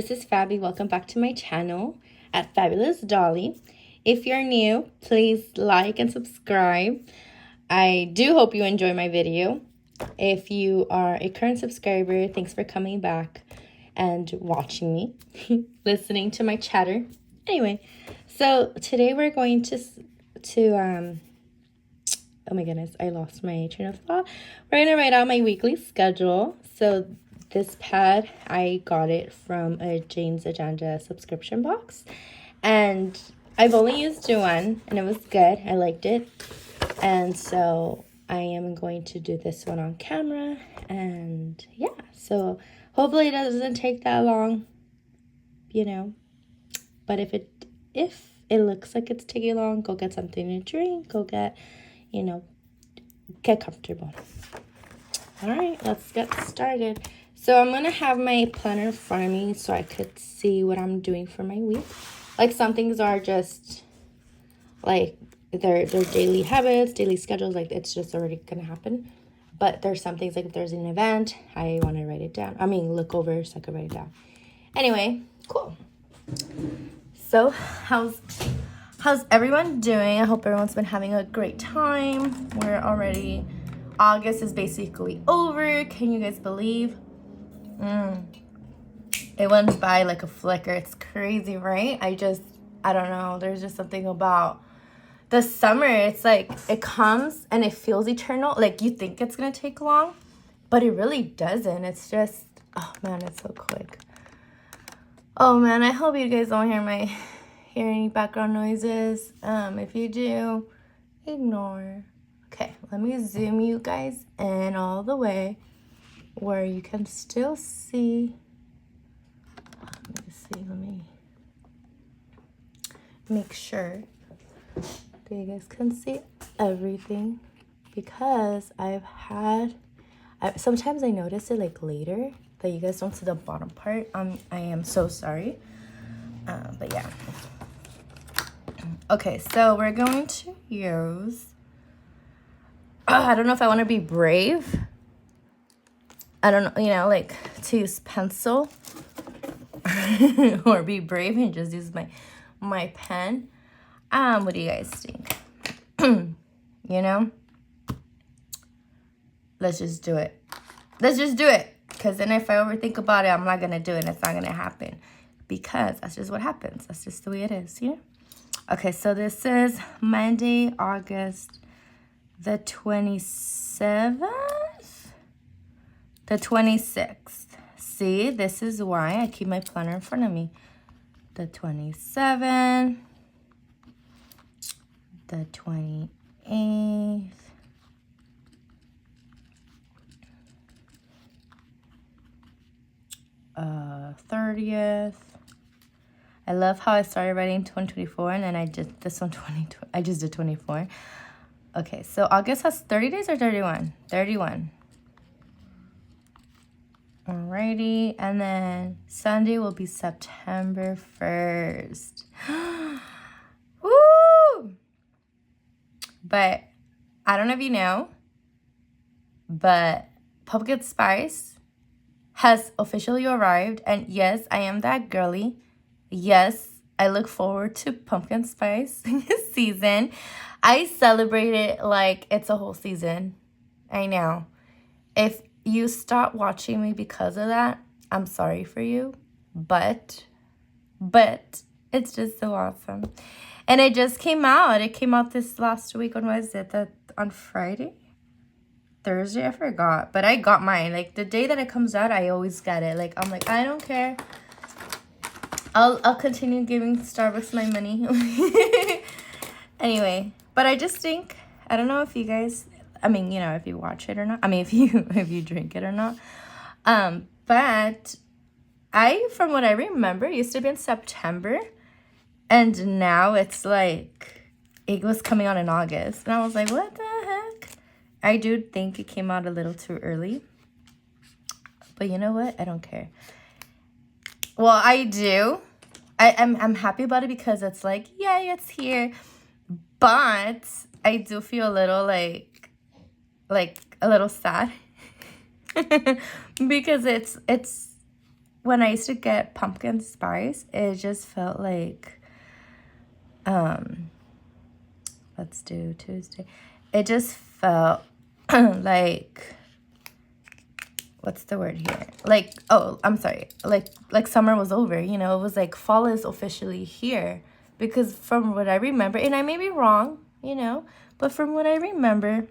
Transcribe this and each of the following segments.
this is Fabi. Welcome back to my channel at Fabulous Dolly. If you're new, please like and subscribe. I do hope you enjoy my video. If you are a current subscriber, thanks for coming back and watching me, listening to my chatter. Anyway, so today we're going to oh my goodness, I lost my train of thought. We're going to write out my weekly schedule. So this pad, I got it from a Jane's Agenda subscription box. And I've only used one, and it was good. I liked it. And so I am going to do this one on camera. And yeah, so hopefully it doesn't take that long, you know. But if it looks like it's taking long, go get something to drink. Go get, get comfortable. All right, let's get started. So I'm going to have my planner in front of me so I could see what I'm doing for my week. Like some things are just like they're daily habits, daily schedules, like it's just already going to happen. But there's some things like if there's an event, I want to write it down. Look over so I could write it down. Anyway, cool. So how's everyone doing? I hope everyone's been having a great time. August is basically over. Can you guys believe? It went by like a flicker. It's crazy, right? I don't know. There's just something about the summer. It's like it comes and it feels eternal. Like you think it's going to take long, but it really doesn't. It's just, oh man, it's so quick. Oh man, I hope you guys don't hear any background noises. If you do, ignore. Okay, let me zoom you guys in all the way where you can still see. Let me make sure that you guys can see everything, because sometimes I notice it like later that you guys don't see the bottom part. I am so sorry. But yeah. Okay, so we're going to use, I don't know if I want to be brave. I don't know, like to use pencil or be brave and just use my pen. What do you guys think? Let's just do it. Because then if I overthink about it, I'm not going to do it and it's not going to happen. Because that's just what happens. That's just the way it is, Okay, so this is Monday, August the 27th? The 26th. See, this is why I keep my planner in front of me. The 27th. The 28th. Uh, 30th. I love how I started writing 2024 and then I did this one I just did 24. Okay, so August has 30 days or 31? 31. Alrighty, and then Sunday will be September 1st. Woo! But I don't know if you know, but pumpkin spice has officially arrived. And yes, I am that girly. Yes, I look forward to pumpkin spice season. I celebrate it like it's a whole season. I know. If you stop watching me because of that, I'm sorry for you. But it's just so awesome. And it just came out. It came out this last week. When was it? On Friday? Thursday? I forgot. But I got mine. Like the day that it comes out, I always get it. Like I'm like, I don't care. I'll continue giving Starbucks my money. Anyway, but I just think, I don't know if you guys, if you watch it or not. If you drink it or not. But from what I remember, it used to be in September. And now it's like, it was coming out in August. And I was like, what the heck? I do think it came out a little too early. But you know what? I don't care. Well, I do. I'm happy about it because it's like, yay, it's here. But I do feel a little like a little sad because it's when I used to get pumpkin spice, it just felt like, let's do Tuesday. It just felt like, what's the word here? Like, oh, I'm sorry. Like summer was over, you know, it was like fall is officially here. Because from what I remember, and I may be wrong, you know, but from what I remember,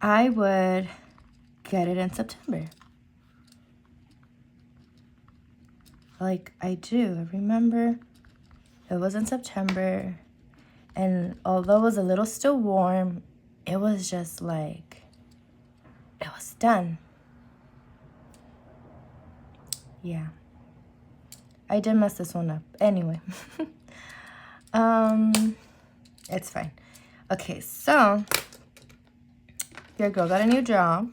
I would get it in September. Like, I do. I remember it was in September. And although it was a little still warm, it was just like, it was done. Yeah. I did mess this one up. Anyway. It's fine. Okay, so your girl got a new job.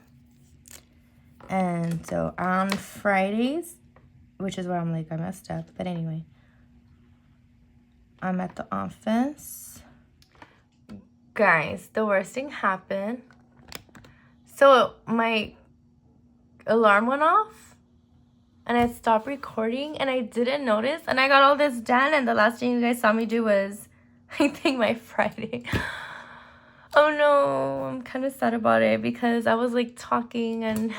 And so on Fridays, which is where I'm like, I messed up. But anyway, I'm at the office. Guys, the worst thing happened. So my alarm went off and I stopped recording and I didn't notice. And I got all this done. And the last thing you guys saw me do was, I think, my Friday. Oh no, I'm kind of sad about it because I was like talking and...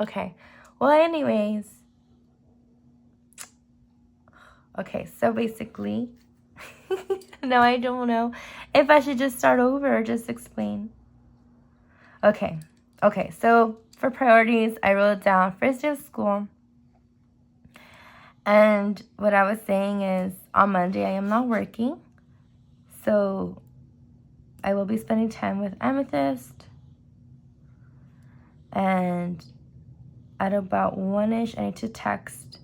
okay. Well, anyways. Okay, so basically... no, I don't know if I should just start over or just explain. Okay, so for priorities, I wrote down first day of school. And what I was saying is on Monday, I am not working. So I will be spending time with Amethyst. And at about 1-ish, I need to text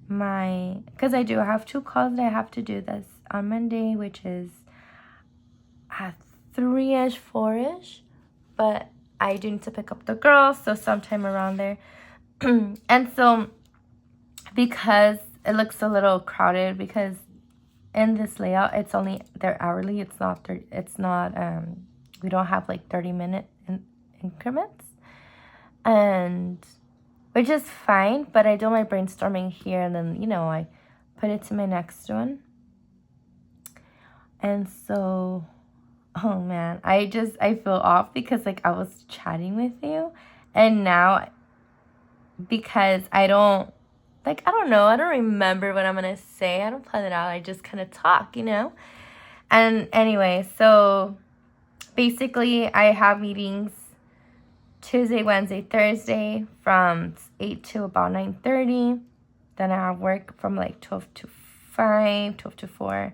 because I do have 2 calls that I have to do this on Monday, which is at 3-ish, 4-ish. But I do need to pick up the girls, so sometime around there. And so, because it looks a little crowded, because in this layout, it's only, they're hourly. It's not, we don't have like 30-minute increments. And which is fine, but I do my brainstorming here, and then, you know, I put it to my next one. And so, oh man, I feel off because like I was chatting with you, and now because I don't know, I don't remember what I'm gonna say. I don't plan it out. I just kind of talk, you know. And anyway, so basically I have meetings Tuesday, Wednesday, Thursday from 8 to about 9:30. Then I have work from like 12 to 5, 12 to 4.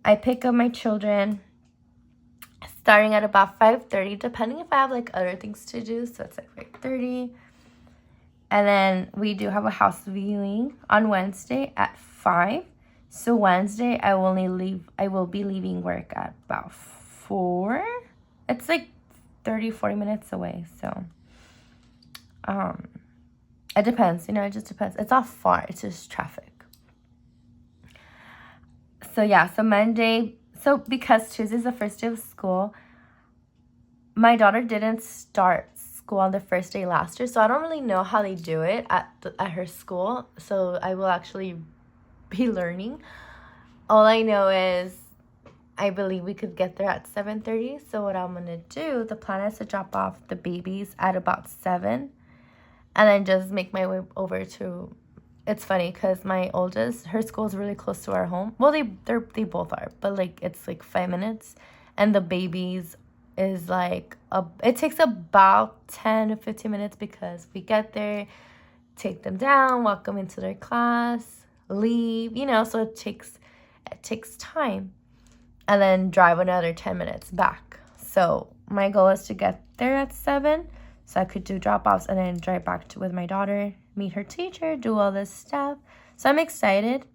I pick up my children starting at about 5:30, depending if I have like other things to do. So it's like 5:30. And then we do have a house viewing on Wednesday at 5. So Wednesday I will be leaving work at about 4. It's like 30-40 minutes away. So it depends, you know, it just depends. It's not far, it's just traffic. So yeah, so Monday, so because Tuesday's the first day of school, my daughter didn't start school on the first day last year, so I don't really know how they do it at her school. So I will actually be learning. All I know is I believe we could get there at 7:30. So what I'm gonna do, the plan is to drop off the babies at about 7, and then just make my way over to. It's funny because my oldest, her school is really close to our home. Well, they both are, but like it's like 5 minutes, and the babies is like it takes about 10 to 15 minutes because we get there, take them down, walk them into their class, leave, you know. So it takes time, and then drive another 10 minutes back. So my goal is to get there at 7, so I could do drop-offs and then drive back with my daughter, meet her teacher, do all this stuff. So I'm excited,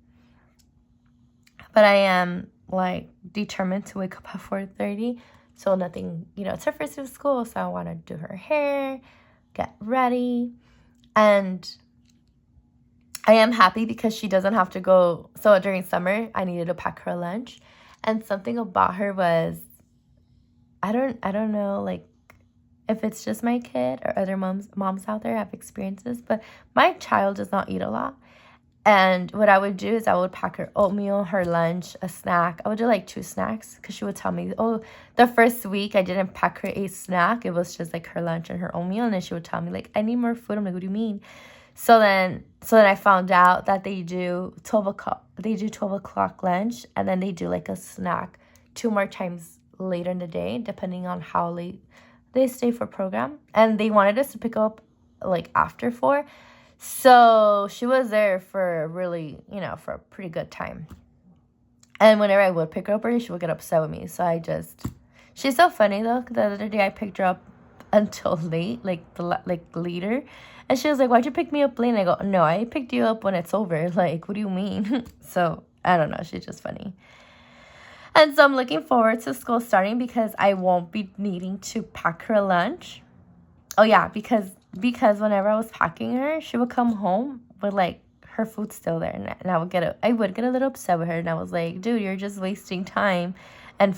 but I am like determined to wake up at 4:30. So nothing, you know, it's her first day of school, so I want to do her hair, get ready, and I am happy because she doesn't have to go. So during summer, I needed to pack her lunch, and something about her was, I don't know, like if it's just my kid or other moms out there have experiences, but my child does not eat a lot. And what I would do is I would pack her oatmeal, her lunch, a snack. I would do like 2 snacks because she would tell me, oh, the first week I didn't pack her a snack. It was just like her lunch and her oatmeal. And then she would tell me like, I need more food. I'm like, what do you mean? So then I found out that they do 12 o'clock lunch, and then they do like a snack 2 more times later in the day, depending on how late they stay for program. And they wanted us to pick up like after 4. So she was there for really, for a pretty good time. And whenever I would pick her up early, she would get upset with me. So she's so funny though. The other day I picked her up until late, like later. And she was like, why'd you pick me up late? And I go, no, I picked you up when it's over. Like, what do you mean? So I don't know. She's just funny. And so I'm looking forward to school starting because I won't be needing to pack her lunch. Oh yeah, because whenever I was packing her, she would come home with like her food still there, and I would get a little upset with her, and I was like, dude, you're just wasting time, and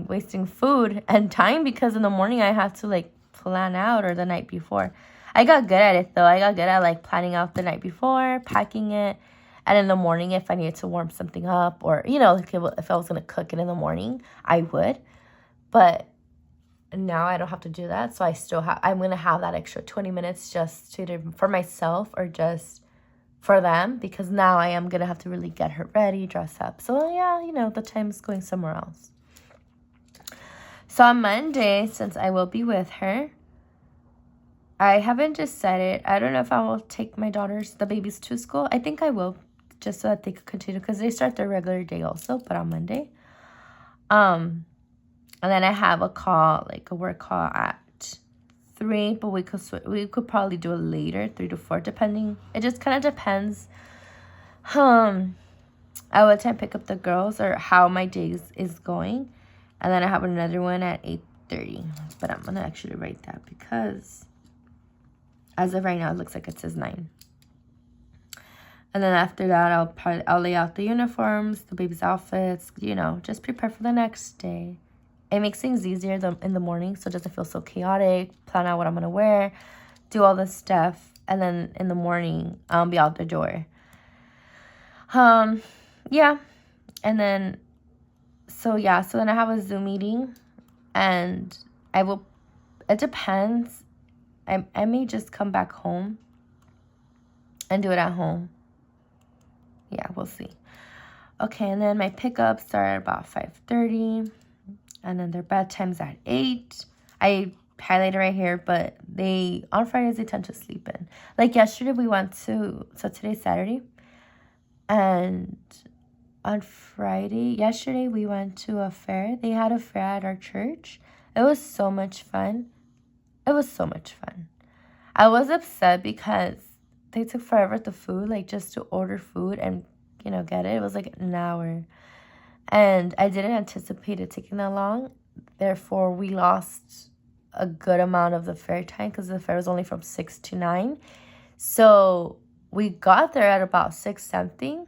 wasting food and time, because in the morning I have to like plan out, or the night before. I got good at it though. I got good at like planning out the night before, packing it, and in the morning if I needed to warm something up, or like if I was gonna cook it in the morning, I would, but now I don't have to do that. So I'm going to have that extra 20 minutes just for myself or just for them, because now I am going to have to really get her ready, dress up. So yeah, the time's going somewhere else. So on Monday, since I will be with her, I haven't decided. I don't know if I will take the babies to school. I think I will, just so that they could continue, because they start their regular day also, but on Monday. And then I have a call, like a work call at 3, but we could probably do it later, 3 to 4, depending. It just kind of depends. I would time pick up the girls or how my day is going. And then I have another one at 8:30. But I'm going to actually write that, because as of right now, it looks like it says 9. And then after that, I'll lay out the uniforms, the baby's outfits, just prepare for the next day. It makes things easier in the morning, so it doesn't feel so chaotic. Plan out what I'm going to wear, do all this stuff, and then in the morning, I'll be out the door. Yeah. And then, so then I have a Zoom meeting, and it depends. I may just come back home and do it at home. Yeah, we'll see. Okay, and then my pickups start at about 5:30. And then their bedtime's at 8. I highlighted right here, but on Fridays, they tend to sleep in. Like yesterday, so today's Saturday. And on yesterday, we went to a fair. They had a fair at our church. It was so much fun. I was upset because they took forever at the food, like just to order food and, get it. It was like an hour. And I didn't anticipate it taking that long. Therefore, we lost a good amount of the fair time, because the fair was only from 6 to 9. So we got there at about 6-something.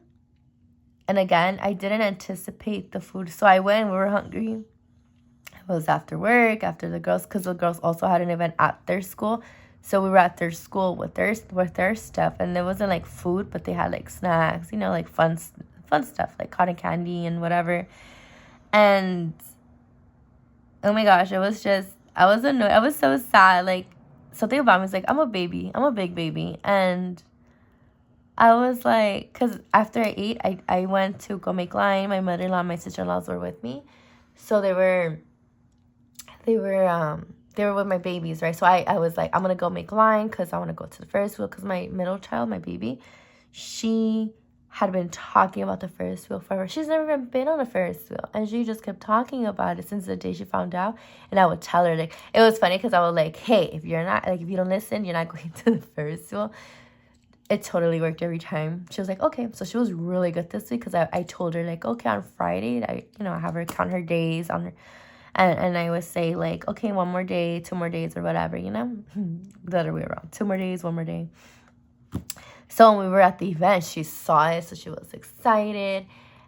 And again, I didn't anticipate the food. So I went, we were hungry. It was after work, after the girls, because the girls also had an event at their school. So we were at their school with their stuff. And there wasn't like food, but they had like snacks, like fun stuff, like cotton candy and whatever. And oh my gosh, I was annoyed. I was so sad. Like, something about me was like, I'm a big baby. And I was like, because after I ate, I went to go make line. My mother-in-law and my sister-in-laws were with me. So they were with my babies, right? So I was like, I'm going to go make line because I want to go to the Ferris wheel, because my middle child, my baby, she had been talking about the Ferris wheel forever. She's never even been on a Ferris wheel, and she just kept talking about it since the day she found out. And I would tell her, like, it was funny because I was like, hey, if you don't listen, you're not going to the Ferris wheel. It totally worked every time. She was like, okay. So she was really good this week, because I told her, like, okay, on Friday, I have her count her days on her, and I would say, like, okay, 1 more day, 2 more days, or whatever, the other way around, 2 more days, 1 more day. So when we were at the event, she saw it, so she was excited.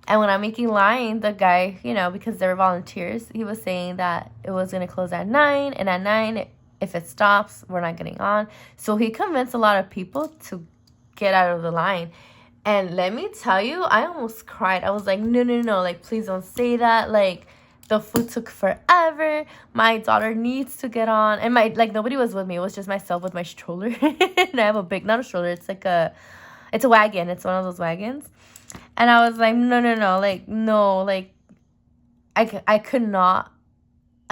And when I'm making line, the guy, because they were volunteers, he was saying that it was going to close at 9, and at 9, If it stops, we're not getting on. So he convinced a lot of people to get out of the line. And let me tell you, I almost cried. I was like, no, no, no, like, please don't say that. Like, the food took forever. My daughter needs to get on. And nobody was with me. It was just myself with my stroller. And I have a big, not a stroller, it's a wagon. It's one of those wagons. And I was like, no, no, no, like, no, like, I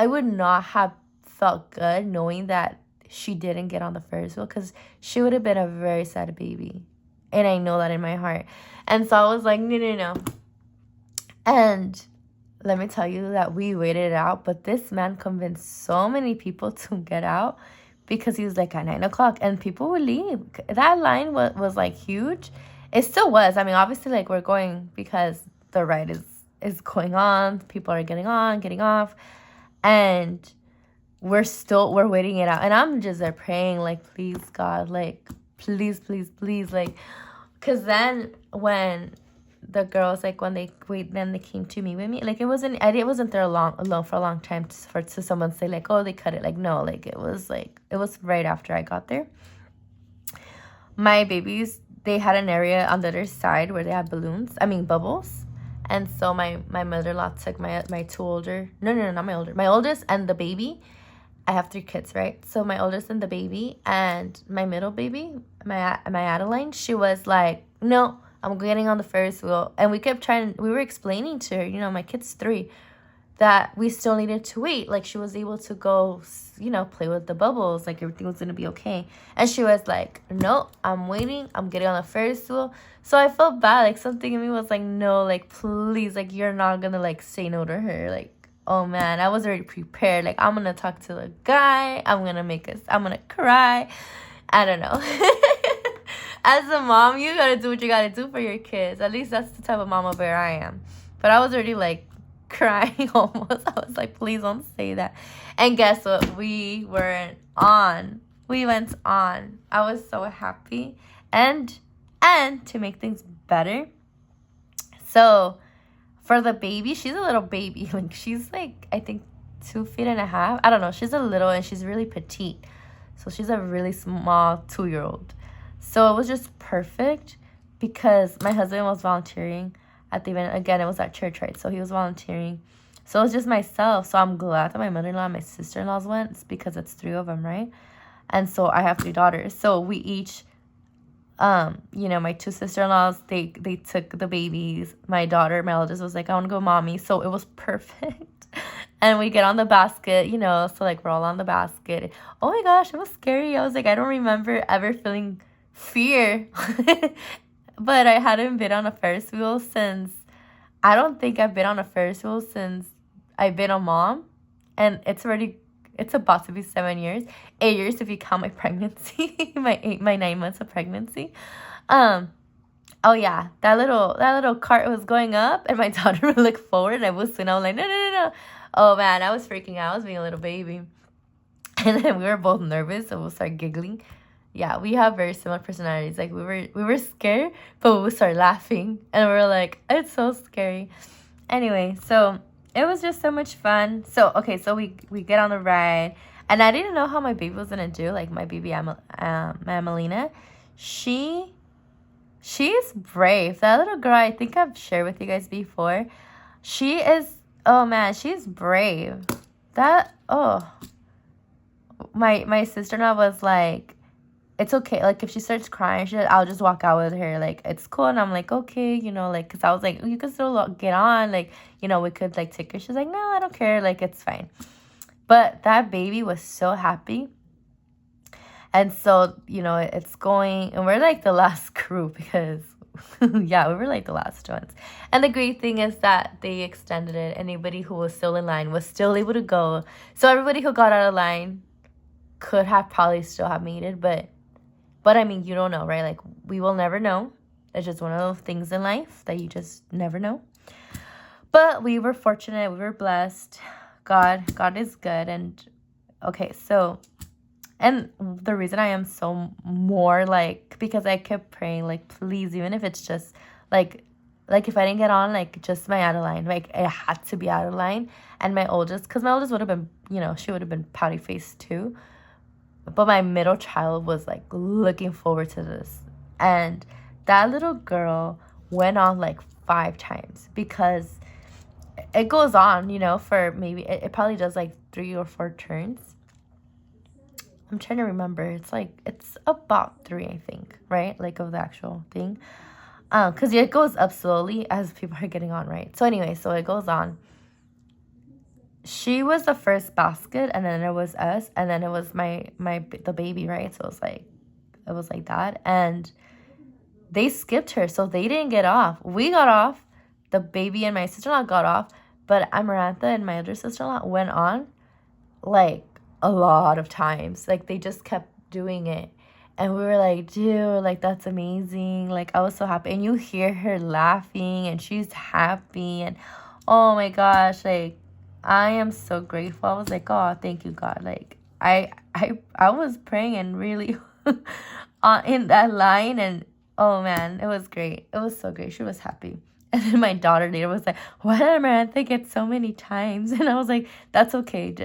would not have felt good knowing that she didn't get on the Ferris wheel, because she would have been a very sad baby. And I know that in my heart. And so I was like, no, no, no. And let me tell you that we waited it out. But this man convinced so many people to get out, because he was like at 9 o'clock. And people would leave. That line was like huge. It still was. I mean, obviously, like, we're going because the ride is going on. People are getting on, getting off. And we're waiting it out. And I'm just there praying, like, please, God, like, please, please, please, like, because then when the girls, like, when they came to meet with me, like, it wasn't there alone for a long time to someone say, like, oh, they cut it. Like, no, like, it was right after I got there. My babies, they had an area on the other side where they had bubbles. And so my mother-in-law took my two older, no, not my older, my oldest and the baby. I have 3 kids, right? So my oldest and the baby, and my middle baby, my Adeline, she was like, no, I'm getting on the Ferris wheel. And we were explaining to her, my kid's 3, that we still needed to wait. Like, she was able to go, play with the bubbles. Like, everything was going to be okay. And she was like, no, I'm waiting. I'm getting on the Ferris wheel. So I felt bad. Like, something in me was like, no, like, please, like, you're not going to, like, say no to her. Like, oh, man, I was already prepared. Like, I'm going to talk to the guy. I'm going to cry. I don't know. As a mom, you got to do what you got to do for your kids. At least that's the type of mama bear I am. But I was already, like, crying almost. I was like, please don't say that. And guess what? We weren't on. We went on. I was so happy. And to make things better, so for the baby, she's a little baby. Like, she's like, I think 2.5 feet. I don't know. She's a little, and she's really petite. So she's a really small 2-year-old. So it was just perfect, because my husband was volunteering at the event. Again, it was at church, right? So he was volunteering. So it was just myself. So I'm glad that my mother-in-law and my sister-in-laws went. It's because it's 3 of them, right? And so I have 3 daughters. So we each, my 2 sister-in-laws, they took the babies. My daughter, my eldest, was like, I want to go mommy. So it was perfect. And we get on the basket, so, like, we're all on the basket. Oh, my gosh, it was scary. I was like, I don't remember ever feeling fear. But I hadn't been on a Ferris wheel since, I don't think I've been on a Ferris wheel since I've been a mom. And it's about to be 7 years. 8 years if you count my pregnancy, my 9 months of pregnancy. Oh yeah, that little cart was going up, and my daughter would look forward, and I was like, no, no, no, no. Oh man, I was freaking out. I was being a little baby. And then we were both nervous, so we'll start giggling. Yeah, we have very similar personalities. Like, we were scared, but we would start laughing, and we were like, it's so scary. Anyway, so it was just so much fun. So okay, so we get on the ride, and I didn't know how my baby was gonna do. Like, my baby, Amelina, she is brave. That little girl, I think I've shared with you guys before. She is, oh man, she's brave. My sister-in-law was like, it's okay. Like, if she starts crying, I'll just walk out with her. Like, it's cool. And I'm like, okay, like, because I was like, you can still get on. Like, we could, like, take her. She's like, no, I don't care. Like, it's fine. But that baby was so happy. And so, it's going, and we're, like, the last group, because, yeah, we were, like, the last ones. And the great thing is that they extended it. Anybody who was still in line was still able to go. So everybody who got out of line could have probably still have made it, but I mean, you don't know, right? Like, we will never know. It's just one of those things in life that you just never know. But we were fortunate. We were blessed. God is good. And okay, so, and the reason I am so more, like, because I kept praying, like, please, even if it's just, like if I didn't get on, like, just my Adeline, like, it had to be Adeline. And my oldest, because my oldest would have been, she would have been pouty faced too. But my middle child was like looking forward to this. And that little girl went on like 5 times because it goes on, you know, for maybe, it probably does like 3 or 4 turns. I'm trying to remember. It's about 3, I think, right? Like of the actual thing. Because it goes up slowly as people are getting on, right? So anyway, so it goes on. She was the first basket, and then it was us, and then it was the baby, right? So it was like that, and they skipped her, so they didn't get off. We got off. The baby and my sister-in-law got off, but Amarantha and my other sister-in-law went on like a lot of times. Like they just kept doing it, and we were like, dude, like that's amazing. Like I was so happy, and you hear her laughing, and she's happy, and oh my gosh, like I am so grateful. I was like, oh, thank you, God. Like I was praying and really in that line, and oh man, it was great. It was so great. She was happy. And then my daughter later was like, why did Amarantha get so many times? And I was like, that's okay.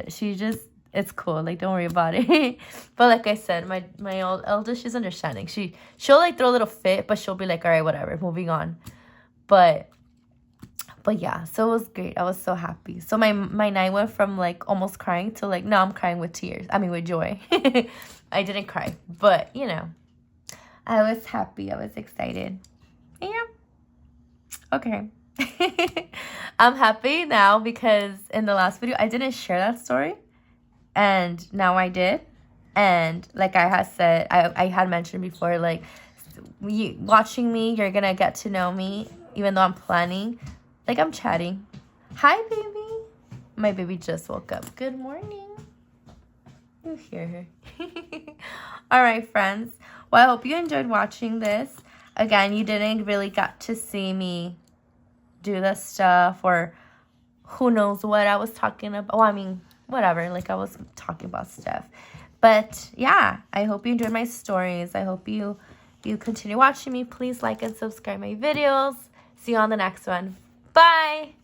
It's cool. Like, don't worry about it. But like I said, my eldest, she's understanding. She'll like throw a little fit, but she'll be like, all right, whatever, moving on. But yeah, so it was great. I was so happy. So my night went from like almost crying to like, no, I'm crying with tears. I mean, with joy. I didn't cry, but you know, I was happy. I was excited. Yeah. Okay. I'm happy now because in the last video, I didn't share that story. And now I did. And like I had said, I had mentioned before, like, watching me, you're going to get to know me, even though I'm planning. Like, I'm chatting. Hi, baby. My baby just woke up. Good morning. You hear her. All right, friends. Well, I hope you enjoyed watching this. Again, you didn't really get to see me do this stuff or who knows what I was talking about. Well, I mean, whatever. Like, I was talking about stuff. But, yeah, I hope you enjoyed my stories. I hope you continue watching me. Please like and subscribe my videos. See you on the next one. Bye!